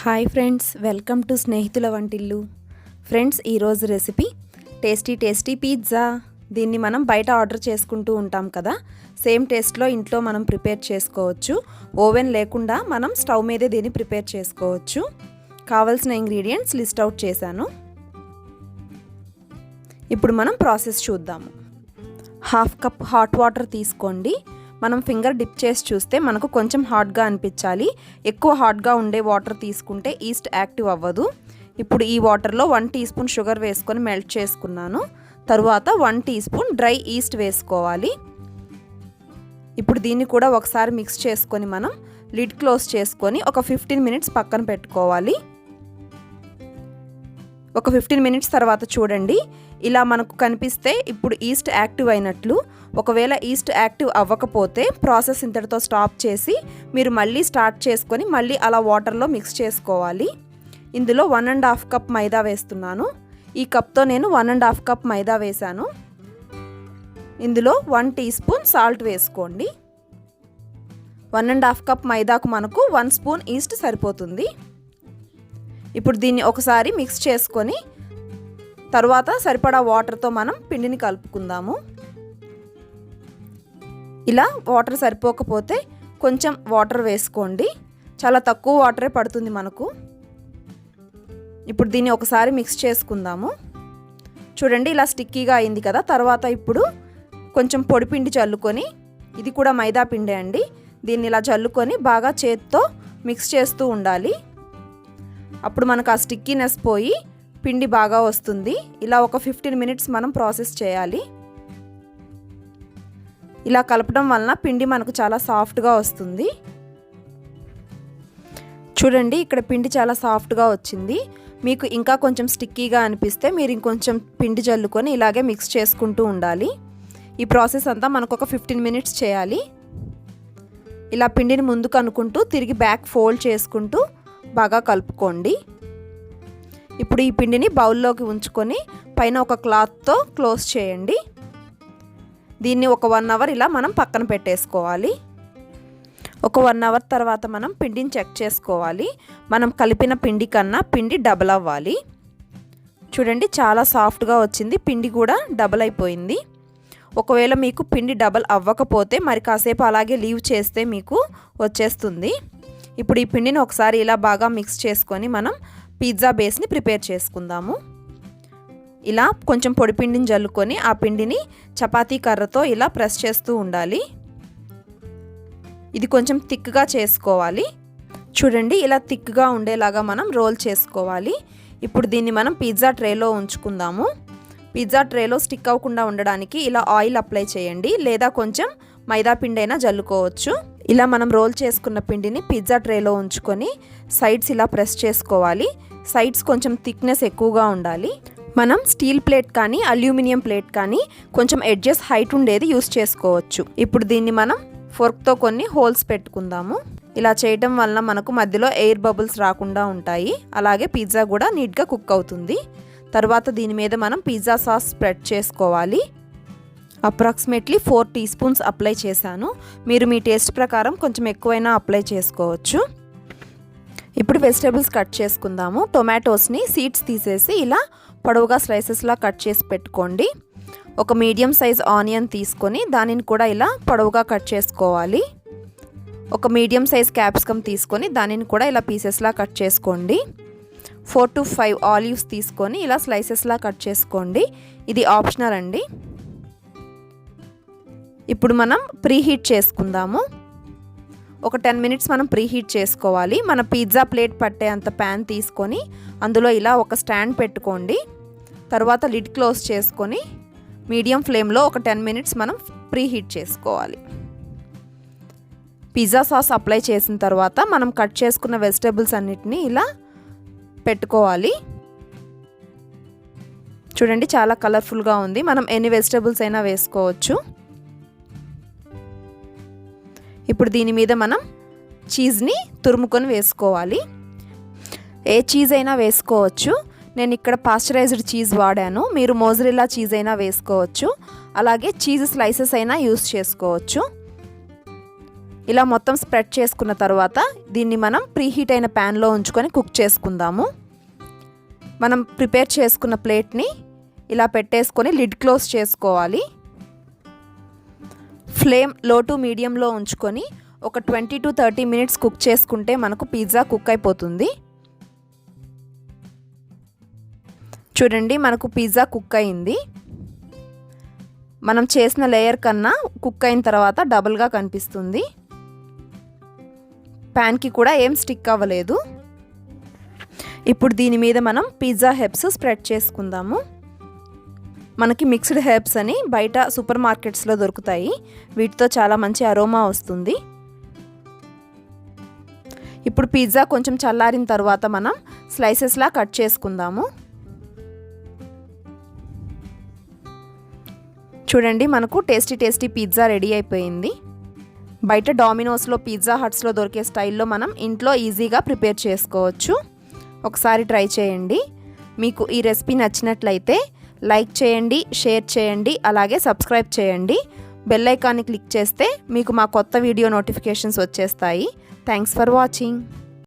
Hi friends, welcome to స్నేహితుల వంటిల్లు. Friends, ఈరోజు రెసిపీ టేస్టీ పిజ్జా. దీన్ని మనం బయట ఆర్డర్ చేసుకుంటూ ఉంటాం కదా, సేమ్ టేస్ట్లో ఇంట్లో మనం ప్రిపేర్ చేసుకోవచ్చు. ఓవెన్ లేకుండా మనం స్టవ్ మీదే దీన్ని ప్రిపేర్ చేసుకోవచ్చు. కావాల్సిన ఇంగ్రీడియంట్స్ లిస్ట్ అవుట్ చేశాను. ఇప్పుడు మనం ప్రాసెస్ చూద్దాము. 1/2 కప్ హాట్ వాటర్ తీసుకోండి. మనం ఫింగర్ డిప్ చేసి చూస్తే మనకు కొంచెం హాట్గా అనిపించాలి. ఎక్కువ హాట్గా ఉండే వాటర్ తీసుకుంటే ఈస్ట్ యాక్టివ్ అవ్వదు. ఇప్పుడు ఈ వాటర్లో 1 టీ స్పూన్ షుగర్ వేసుకొని మెల్ట్ చేసుకున్నాను. తరువాత 1 టీ స్పూన్ డ్రై ఈస్ట్ వేసుకోవాలి. ఇప్పుడు దీన్ని కూడా ఒకసారి మిక్స్ చేసుకొని మనం లిడ్ క్లోజ్ చేసుకొని ఒక 15 మినిట్స్ పక్కన పెట్టుకోవాలి. ఒక 15 మినిట్స్ తర్వాత చూడండి, ఇలా మనకు కనిపిస్తే ఇప్పుడు ఈస్ట్ యాక్టివ్ అయినట్లు. ఒకవేళ ఈస్ట్ యాక్టివ్ అవ్వకపోతే ప్రాసెస్ ఇంతటితో స్టాప్ చేసి మీరు మళ్ళీ స్టార్ట్ చేసుకొని మళ్ళీ అలా వాటర్లో మిక్స్ చేసుకోవాలి. ఇందులో 1.5 కప్ మైదా వేస్తున్నాను. ఈ కప్తో నేను 1.5 కప్ మైదా వేశాను. ఇందులో 1 టీ స్పూన్ సాల్ట్ వేసుకోండి. 1.5 కప్ మైదాకు మనకు 1 స్పూన్ ఈస్ట్ సరిపోతుంది. ఇప్పుడు దీన్ని ఒకసారి మిక్స్ చేసుకొని తర్వాత సరిపడా వాటర్తో మనం పిండిని కలుపుకుందాము. ఇలా వాటర్ సరిపోకపోతే కొంచెం వాటర్ వేసుకోండి. చాలా తక్కువ వాటరే పడుతుంది మనకు. ఇప్పుడు దీన్ని ఒకసారి మిక్స్ చేసుకుందాము. చూడండి, ఇలా స్టిక్కీగా అయింది కదా. తర్వాత ఇప్పుడు కొంచెం పొడి పిండి చల్లుకొని, ఇది కూడా మైదా పిండే అండి, దీన్ని ఇలా చల్లుకొని బాగా చేత్తో మిక్స్ చేస్తూ ఉండాలి. అప్పుడు మనకు ఆ స్టిక్కీనెస్ పోయి పిండి బాగా వస్తుంది. ఇలా ఒక 15 మినిట్స్ మనం ప్రాసెస్ చేయాలి. ఇలా కలపడం వలన పిండి మనకు చాలా సాఫ్ట్గా వస్తుంది. చూడండి, ఇక్కడ పిండి చాలా సాఫ్ట్గా వచ్చింది. మీకు ఇంకా కొంచెం స్టిక్కీగా అనిపిస్తే మీరు ఇంకొంచెం పిండి జల్లుకొని ఇలాగే మిక్స్ చేసుకుంటూ ఉండాలి. ఈ ప్రాసెస్ అంతా మనకు ఒక 15 మినిట్స్ చేయాలి. ఇలా పిండిని ముందుకు అనుకుంటూ తిరిగి బ్యాక్ ఫోల్డ్ చేసుకుంటూ బాగా కలుపుకోండి. ఇప్పుడు ఈ పిండిని బౌల్లోకి ఉంచుకొని పైన ఒక క్లాత్తో క్లోజ్ చేయండి. దీన్ని ఒక 1 అవర్ ఇలా మనం పక్కన పెట్టేసుకోవాలి. ఒక 1 అవర్ తర్వాత మనం పిండిని చెక్ చేసుకోవాలి. మనం కలిపిన పిండి కన్నా పిండి డబల్ అవ్వాలి. చూడండి, చాలా సాఫ్ట్గా వచ్చింది. పిండి కూడా డబల్ అయిపోయింది. ఒకవేళ మీకు పిండి డబల్ అవ్వకపోతే మరి కాసేపు అలాగే లీవ్ చేస్తే మీకు వచ్చేస్తుంది. ఇప్పుడు ఈ పిండిని ఒకసారి ఇలా బాగా మిక్స్ చేసుకొని మనం పిజ్జా బేస్ని ప్రిపేర్ చేసుకుందాము. ఇలా కొంచెం పొడి పిండిని జల్లుకొని ఆ పిండిని చపాతీ కర్రతో ఇలా ప్రెస్ చేస్తూ ఉండాలి. ఇది కొంచెం థిక్గా చేసుకోవాలి. చూడండి, ఇలా థిక్గా ఉండేలాగా మనం రోల్ చేసుకోవాలి. ఇప్పుడు దీన్ని మనం పిజ్జా ట్రేలో ఉంచుకుందాము. పిజ్జా ట్రేలో స్టిక్ అవ్వకుండా ఉండడానికి ఇలా ఆయిల్ అప్లై చేయండి, లేదా కొంచెం మైదా పిండి అయినా జల్లుకోవచ్చు. ఇలా మనం రోల్ చేసుకున్న పిండిని పిజ్జా ట్రేలో ఉంచుకొని సైడ్స్ ఇలా ప్రెస్ చేసుకోవాలి. సైడ్స్ కొంచెం థిక్నెస్ ఎక్కువగా ఉండాలి. మనం స్టీల్ ప్లేట్ కానీ అల్యూమినియం ప్లేట్ కానీ కొంచెం ఎడ్జెస్ హైట్ ఉండేది యూస్ చేసుకోవచ్చు. ఇప్పుడు దీన్ని మనం ఫోర్క్తో కొన్ని హోల్స్ పెట్టుకుందాము. ఇలా చేయటం వలన మనకు మధ్యలో ఎయిర్ బబుల్స్ రాకుండా ఉంటాయి. అలాగే పిజ్జా కూడా నీట్గా కుక్ అవుతుంది. తర్వాత దీని మీద మనం పిజ్జా సాస్ స్ప్రెడ్ చేసుకోవాలి. అప్రాక్సిమేట్లీ 4 టీ స్పూన్స్ అప్లై చేశాను. మీరు మీ టేస్ట్ ప్రకారం కొంచెం ఎక్కువైనా అప్లై చేసుకోవచ్చు. ఇప్పుడు వెజిటేబుల్స్ కట్ చేసుకుందాము. టొమాటోస్ని సీడ్స్ తీసేసి ఇలా పొడవుగా స్లైసెస్లా కట్ చేసి పెట్టుకోండి. ఒక మీడియం సైజ్ ఆనియన్ తీసుకొని దానిని కూడా ఇలా పొడవుగా కట్ చేసుకోవాలి. ఒక మీడియం సైజ్ క్యాప్సికమ్ తీసుకొని దానిని కూడా ఇలా పీసెస్లా కట్ చేసుకోండి. 4 to 5 ఆలివ్స్ తీసుకొని ఇలా స్లైసెస్లా కట్ చేసుకోండి. ఇది ఆప్షనల్ అండి. ఇప్పుడు మనం ప్రీహీట్ చేసుకుందాము. ఒక 10 మినిట్స్ మనం ప్రీహీట్ చేసుకోవాలి. మన పిజ్జా ప్లేట్ పట్టే అంత ప్యాన్ తీసుకొని అందులో ఇలా ఒక స్టాండ్ పెట్టుకోండి. తర్వాత లిడ్ క్లోజ్ చేసుకొని మీడియం ఫ్లేమ్లో ఒక 10 మినిట్స్ మనం ప్రీహీట్ చేసుకోవాలి. పిజ్జా సాస్ అప్లై చేసిన తర్వాత మనం కట్ చేసుకున్న వెజిటేబుల్స్ అన్నిటినీ ఇలా పెట్టుకోవాలి. చూడండి, చాలా కలర్ఫుల్గా ఉంది. మనం ఎన్ని వెజిటేబుల్స్ అయినా వేసుకోవచ్చు. ఇప్పుడు దీని మీద మనం చీజ్ని తురుముకొని వేసుకోవాలి. ఏ చీజ్ అయినా వేసుకోవచ్చు. నేను ఇక్కడ పాస్చరైజ్డ్ చీజ్ వాడాను. మీరు మోజరెల్లా చీజ్ అయినా వేసుకోవచ్చు. అలాగే చీజ్ స్లైసెస్ అయినా యూస్ చేసుకోవచ్చు. ఇలా మొత్తం స్ప్రెడ్ చేసుకున్న తర్వాత దీన్ని మనం ప్రీహీట్ అయిన ప్యాన్లో ఉంచుకొని కుక్ చేసుకుందాము. మనం ప్రిపేర్ చేసుకున్న ప్లేట్ని ఇలా పెట్టేసుకొని లిడ్ క్లోజ్ చేసుకోవాలి. ఫ్లేమ్ లో టు మీడియంలో ఉంచుకొని ఒక 20 to 30 మినిట్స్ కుక్ చేసుకుంటే మనకు పిజ్జా కుక్ అయిపోతుంది. చూడండి, మనకు పిజ్జా కుక్ అయింది. మనం చేసిన లేయర్ కన్నా కుక్ అయిన తర్వాత డబుల్గా కనిపిస్తుంది. ప్యాన్కి కూడా ఏం స్టిక్ అవ్వలేదు. ఇప్పుడు దీని మీద మనం పిజ్జా హెర్బ్స్ స్ప్రెడ్ చేసుకుందాము. మనకి మిక్స్డ్ హెర్బ్స్ అని బయట సూపర్ మార్కెట్స్లో దొరుకుతాయి. వీటితో చాలా మంచి అరోమా వస్తుంది. ఇప్పుడు పిజ్జా కొంచెం చల్లారిన తర్వాత మనం స్లైసెస్లా కట్ చేసుకుందాము. చూడండి, మనకు టేస్టీ పిజ్జా రెడీ అయిపోయింది. బయట డామినోస్లో, పిజ్జా హట్స్లో దొరికే స్టైల్లో మనం ఇంట్లో ఈజీగా ప్రిపేర్ చేసుకోవచ్చు. ఒకసారి ట్రై చేయండి. మీకు ఈ రెసిపీ నచ్చినట్లయితే లైక్ చేయండి, షేర్ చేయండి, అలాగే సబ్స్క్రైబ్ చేయండి. బెల్ ఐకాన్ని క్లిక్ చేస్తే మీకు మా కొత్త వీడియో నోటిఫికేషన్స్ వచ్చేస్తాయి. Thanks for watching.